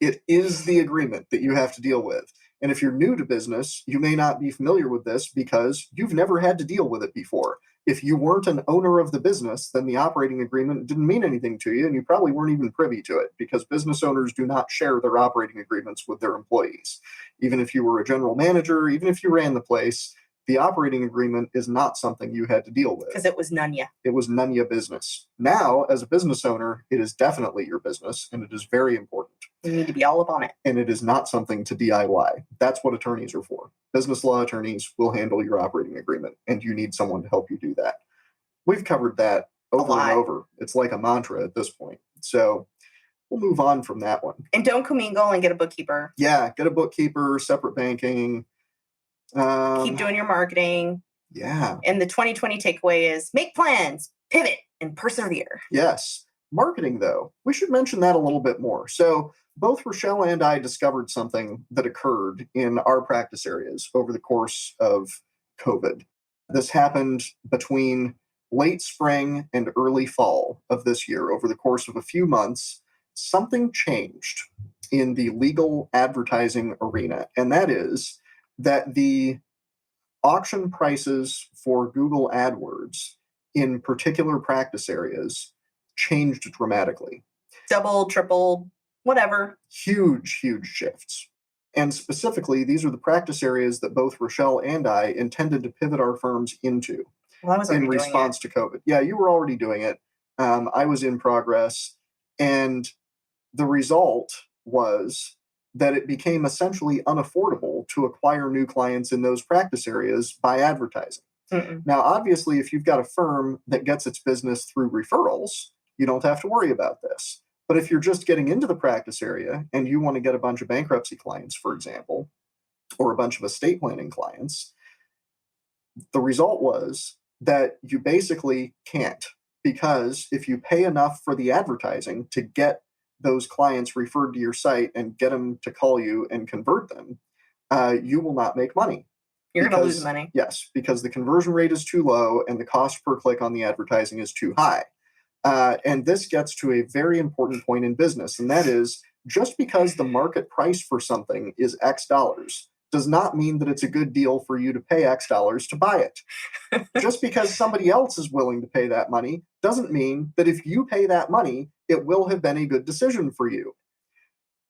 It is the agreement that you have to deal with. And if you're new to business, you may not be familiar with this because you've never had to deal with it before. If you weren't an owner of the business, then the operating agreement didn't mean anything to you, and you probably weren't even privy to it because business owners do not share their operating agreements with their employees. Even if you were a general manager, even if you ran the place, the operating agreement is not something you had to deal with. Because it was none ya. It was none of your business. Now, as a business owner, it is definitely your business, and it is very important. You need to be all up on it. And it is not something to DIY. That's what attorneys are for. Business law attorneys will handle your operating agreement, and you need someone to help you do that. We've covered that over and over. It's like a mantra at this point. So we'll move on from that one. And don't commingle and get a bookkeeper. Yeah, get a bookkeeper, separate banking. Keep doing your marketing. Yeah. And the 2020 takeaway is make plans, pivot, and persevere. Yes. Marketing, though, we should mention that a little bit more. So both Rochelle and I discovered something that occurred in our practice areas over the course of COVID. This happened between late spring and early fall of this year. Over the course of a few months, something changed in the legal advertising arena, and that is that the auction prices for Google AdWords in particular practice areas changed dramatically. Doubled, tripled, whatever. Huge, huge shifts. And specifically, these are the practice areas that both Rochelle and I intended to pivot our firms into in response to COVID. Yeah, you were already doing it. I was in progress. And the result was that it became essentially unaffordable to acquire new clients in those practice areas by advertising. Now, obviously, if you've got a firm that gets its business through referrals, you don't have to worry about this. But if you're just getting into the practice area and you want to get a bunch of bankruptcy clients, for example, or a bunch of estate planning clients, the result was that you basically can't, because if you pay enough for the advertising to get those clients referred to your site and get them to call you and convert them, you will not make money. You're going to lose money. Yes, because the conversion rate is too low and the cost per click on the advertising is too high. And this gets to a very important point in business, and that is just because the market price for something is X dollars does not mean that it's a good deal for you to pay X dollars to buy it. Just because somebody else is willing to pay that money doesn't mean that if you pay that money, it will have been a good decision for you.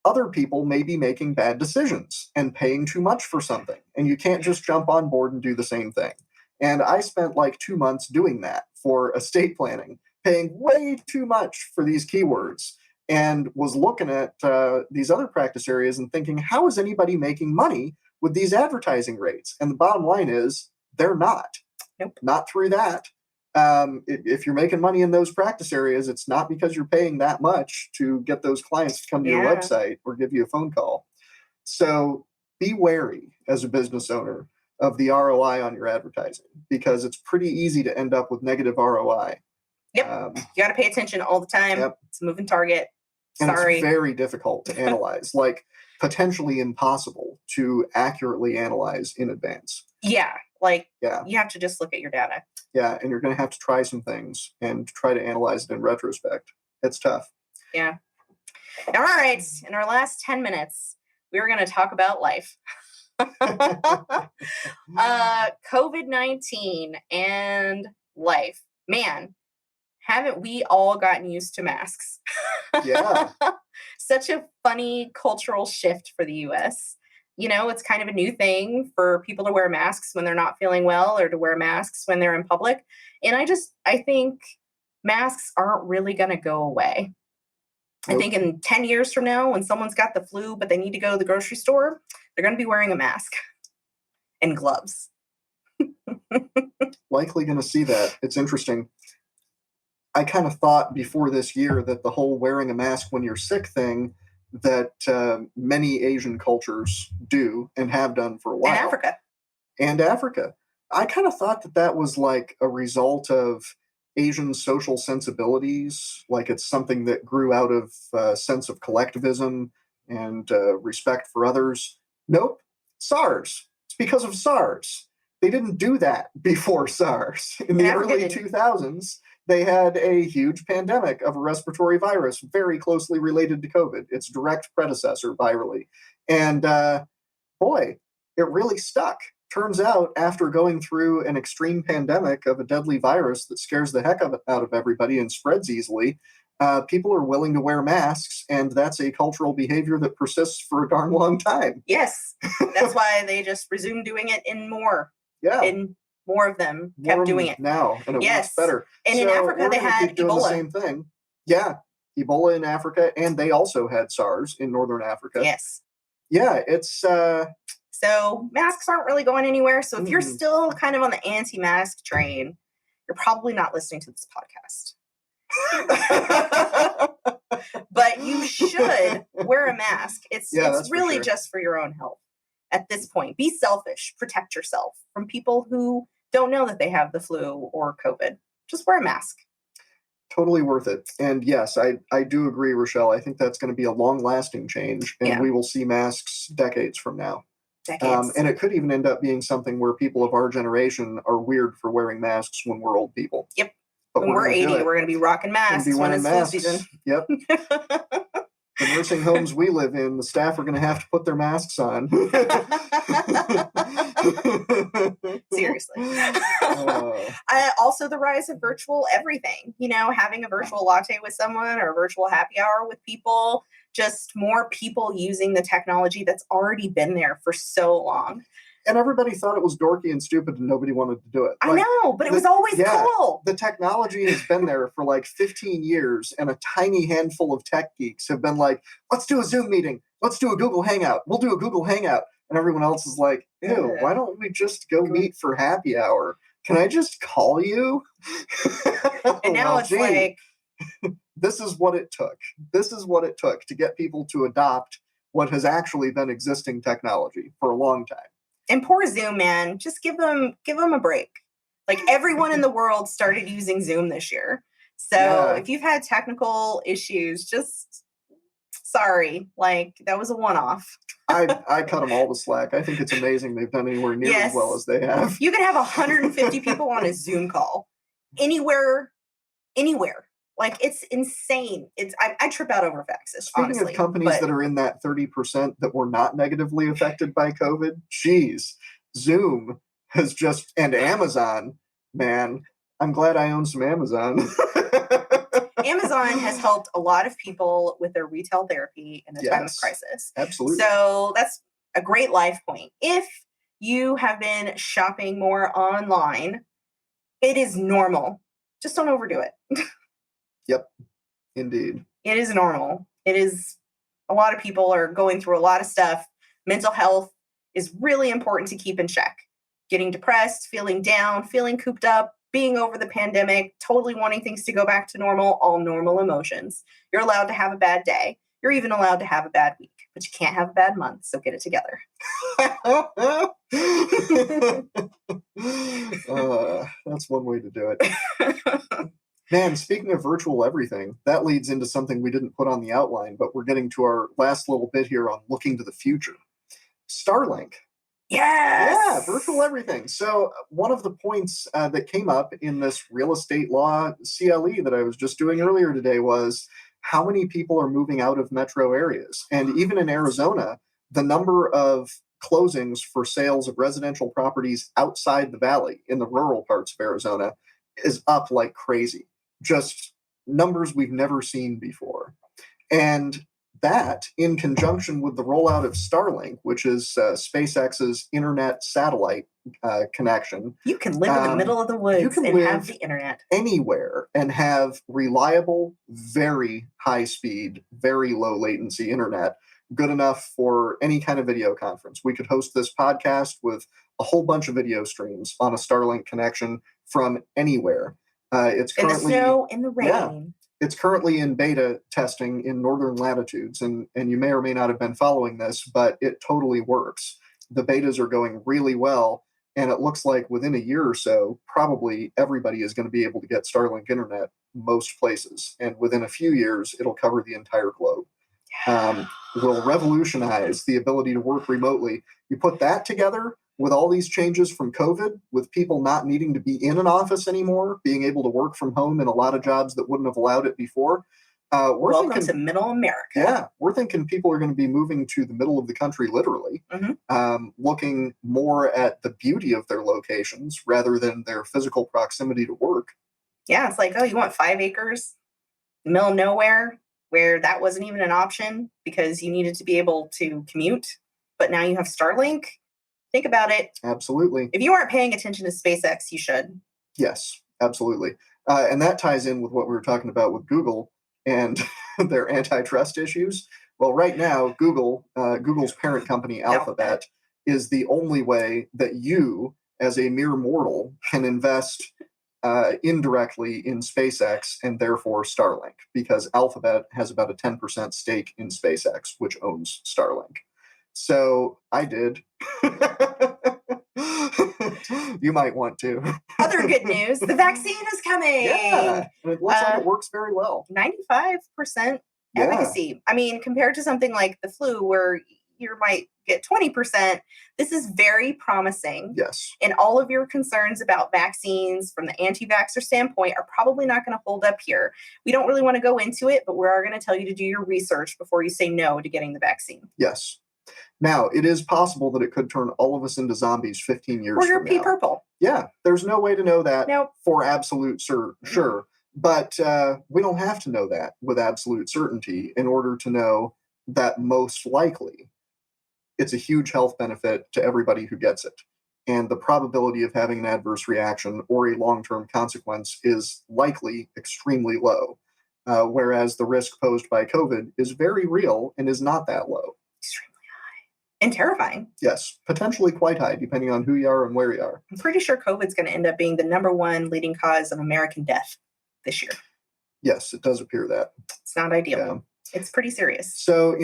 Other people may be making bad decisions and paying too much for something, and you can't just jump on board and do the same thing. And I spent like 2 months doing that for estate planning, paying way too much for these keywords, and was looking at these other practice areas and thinking, how is anybody making money with these advertising rates? And the bottom line is they're not. Nope. Not through that. If you're making money in those practice areas, it's not because you're paying that much to get those clients to come to your website or give you a phone call. So be wary as a business owner of the ROI on your advertising, because it's pretty easy to end up with negative ROI. Yep. You got to pay attention all the time. Yep. It's a moving target. And it's very difficult to analyze, like potentially impossible to accurately analyze in advance. Yeah. You have to just look at your data. Yeah. And you're going to have to try some things and try to analyze it in retrospect. It's tough. Yeah. All right. In our last 10 minutes, we're going to talk about life. COVID-19 and life. Man, haven't we all gotten used to masks? Yeah. Such a funny cultural shift for the U.S. it's kind of a new thing for people to wear masks when they're not feeling well or to wear masks when they're in public. And I think masks aren't really going to go away. Nope. I think in 10 years from now, when someone's got the flu, but they need to go to the grocery store, they're going to be wearing a mask and gloves. Likely going to see that. It's interesting. I kind of thought before this year that the whole wearing a mask when you're sick thing that many Asian cultures do and have done for a while. And Africa. I kind of thought that was like a result of Asian social sensibilities, like it's something that grew out of a sense of collectivism and respect for others. Nope. SARS. It's because of SARS. They didn't do that before SARS. In the early 2000s, they had a huge pandemic of a respiratory virus very closely related to COVID, its direct predecessor virally. And boy, it really stuck. Turns out, after going through an extreme pandemic of a deadly virus that scares the heck out of everybody and spreads easily, people are willing to wear masks, and that's a cultural behavior that persists for a darn long time. Yes. That's why they just resumed doing it in more. Yeah. And more of them kept doing it. Now, and it works better. And in Africa, they had doing Ebola. The same thing. Yeah. Ebola in Africa, and they also had SARS in Northern Africa. Yes. Yeah, it's... So masks aren't really going anywhere. So if you're still kind of on the anti-mask train, you're probably not listening to this podcast. But you should wear a mask. It's really just for your own health at this point. Be selfish. Protect yourself from people who don't know that they have the flu or COVID. Just wear a mask. Totally worth it. And yes, I do agree, Rochelle. I think that's going to be a long-lasting change, and we will see masks decades from now. And it could even end up being something where people of our generation are weird for wearing masks when we're old people. Yep. But when we're 80, we're going to be rocking masks when it's flu season. Yep. The nursing homes we live in, the staff are going to have to put their masks on. Seriously. Also, the rise of virtual everything. Having a virtual latte with someone or a virtual happy hour with people. Just more people using the technology that's already been there for so long. And everybody thought it was dorky and stupid and nobody wanted to do it. I know, but it was always cool. The technology has been there for like 15 years, and a tiny handful of tech geeks have been like, let's do a Zoom meeting. Let's do a Google Hangout. We'll do a Google Hangout. And everyone else is like, ew, why don't we just go meet for happy hour? Can I just call you? And now it's like... This is what it took. This is what it took to get people to adopt what has actually been existing technology for a long time. And poor Zoom, man. Just give them a break. Like, everyone in the world started using Zoom this year. So if you've had technical issues, just sorry. Like, that was a one-off. I cut them all the slack. I think it's amazing they've done anywhere near as well as they have. You can have 150 people on a Zoom call. Anywhere. Like, it's insane. I trip out over faxes, Speaking of companies that are in that 30% that were not negatively affected by COVID, geez, Zoom has just, and Amazon, man, I'm glad I own some Amazon. Amazon has helped a lot of people with their retail therapy in a time of crisis. Absolutely. So that's a great life point. If you have been shopping more online, it is normal. Just don't overdo it. Yep, indeed. It is normal. It is, a lot of people are going through a lot of stuff. Mental health is really important to keep in check. Getting depressed, feeling down, feeling cooped up, being over the pandemic, totally wanting things to go back to normal, all normal emotions. You're allowed to have a bad day. You're even allowed to have a bad week, but you can't have a bad month, so get it together. That's one way to do it. Man, speaking of virtual everything, that leads into something we didn't put on the outline, but we're getting to our last little bit here on looking to the future. Starlink. Yes! Yeah, virtual everything. So one of the points that came up in this real estate law CLE that I was just doing earlier today was how many people are moving out of metro areas. And even in Arizona, the number of closings for sales of residential properties outside the valley in the rural parts of Arizona is up like crazy. Just numbers we've never seen before. And that, in conjunction with the rollout of Starlink, which is SpaceX's internet satellite connection. You can live in the middle of the woods and have the internet anywhere and have reliable, very high speed, very low latency internet, good enough for any kind of video conference. We could host this podcast with a whole bunch of video streams on a Starlink connection from anywhere. It's currently in the snow, in the rain. Yeah, it's currently in beta testing in northern latitudes, and you may or may not have been following this, but it totally works. The betas are going really well, and it looks like within a year or so, probably everybody is going to be able to get Starlink internet most places, and within a few years, it'll cover the entire globe. Will revolutionize the ability to work remotely. You put that together with all these changes from COVID, with people not needing to be in an office anymore, being able to work from home in a lot of jobs that wouldn't have allowed it before. Welcome to middle America. Yeah, we're thinking people are going to be moving to the middle of the country, literally, looking more at the beauty of their locations rather than their physical proximity to work. Yeah, it's like, oh, you want 5 acres, middle of nowhere, where that wasn't even an option because you needed to be able to commute, but now you have Starlink. Think about it. Absolutely. If you aren't paying attention to SpaceX, you should. Yes, absolutely. And that ties in with what we were talking about with Google and their antitrust issues. Well, right now, Google's parent company, Alphabet, is the only way that you, as a mere mortal, can invest indirectly in SpaceX and therefore Starlink, because Alphabet has about a 10% stake in SpaceX, which owns Starlink. So I did. You might want to. Other good news, the vaccine is coming. Yeah, and it looks like it works very well. 95% efficacy. I mean, compared to something like the flu where you might get 20%, this is very promising. Yes. And all of your concerns about vaccines from the anti-vaxxer standpoint are probably not going to hold up here. We don't really want to go into it, but we are going to tell you to do your research before you say no to getting the vaccine. Yes. Now, it is possible that it could turn all of us into zombies 15 years from now. Or your pee purple. Yeah, there's no way to know that Nope. for absolute sure. But we don't have to know that with absolute certainty in order to know that most likely it's a huge health benefit to everybody who gets it. And the probability of having an adverse reaction or a long-term consequence is likely extremely low, whereas the risk posed by COVID is very real and is not that low. Extremely high. And terrifying. Yes, potentially quite high, depending on who you are and where you are. I'm pretty sure COVID's going to end up being the #1 leading cause of American death this year. Yes, it does appear that. It's not ideal. Yeah. It's pretty serious. So,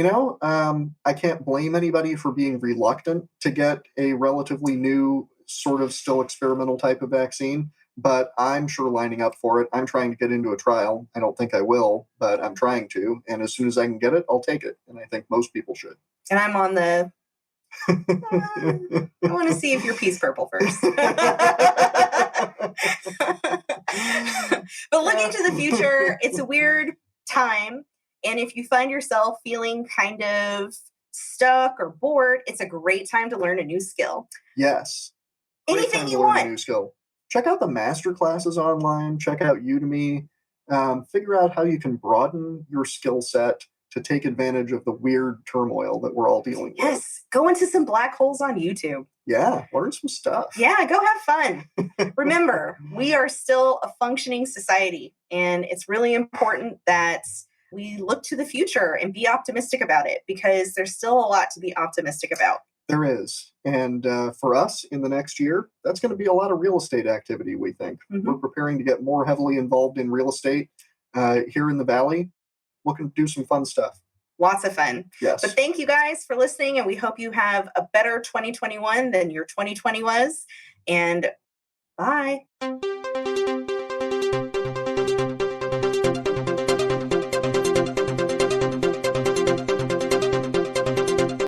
I can't blame anybody for being reluctant to get a relatively new, sort of still experimental type of vaccine, but I'm sure lining up for it. I'm trying to get into a trial. I don't think I will, but I'm trying to. And as soon as I can get it, I'll take it. And I think most people should. And I'm on the... I want to see if you're peace purple first. But looking to the future, it's a weird time. And if you find yourself feeling kind of stuck or bored, it's a great time to learn a new skill. Yes. Anything you want. A new skill. Check out the master classes online. Check out Udemy. Figure out how you can broaden your skill set to take advantage of the weird turmoil that we're all dealing with. Yes. Go into some black holes on YouTube. Yeah. Learn some stuff. Yeah. Go have fun. Remember, we are still a functioning society, and it's really important that we look to the future and be optimistic about it, because there's still a lot to be optimistic about. There is. And for us in the next year, that's going to be a lot of real estate activity, we think. Mm-hmm. We're preparing to get more heavily involved in real estate here in the Valley, looking to do some fun stuff. Lots of fun. Yes. But thank you guys for listening, and we hope you have a better 2021 than your 2020 was. And bye.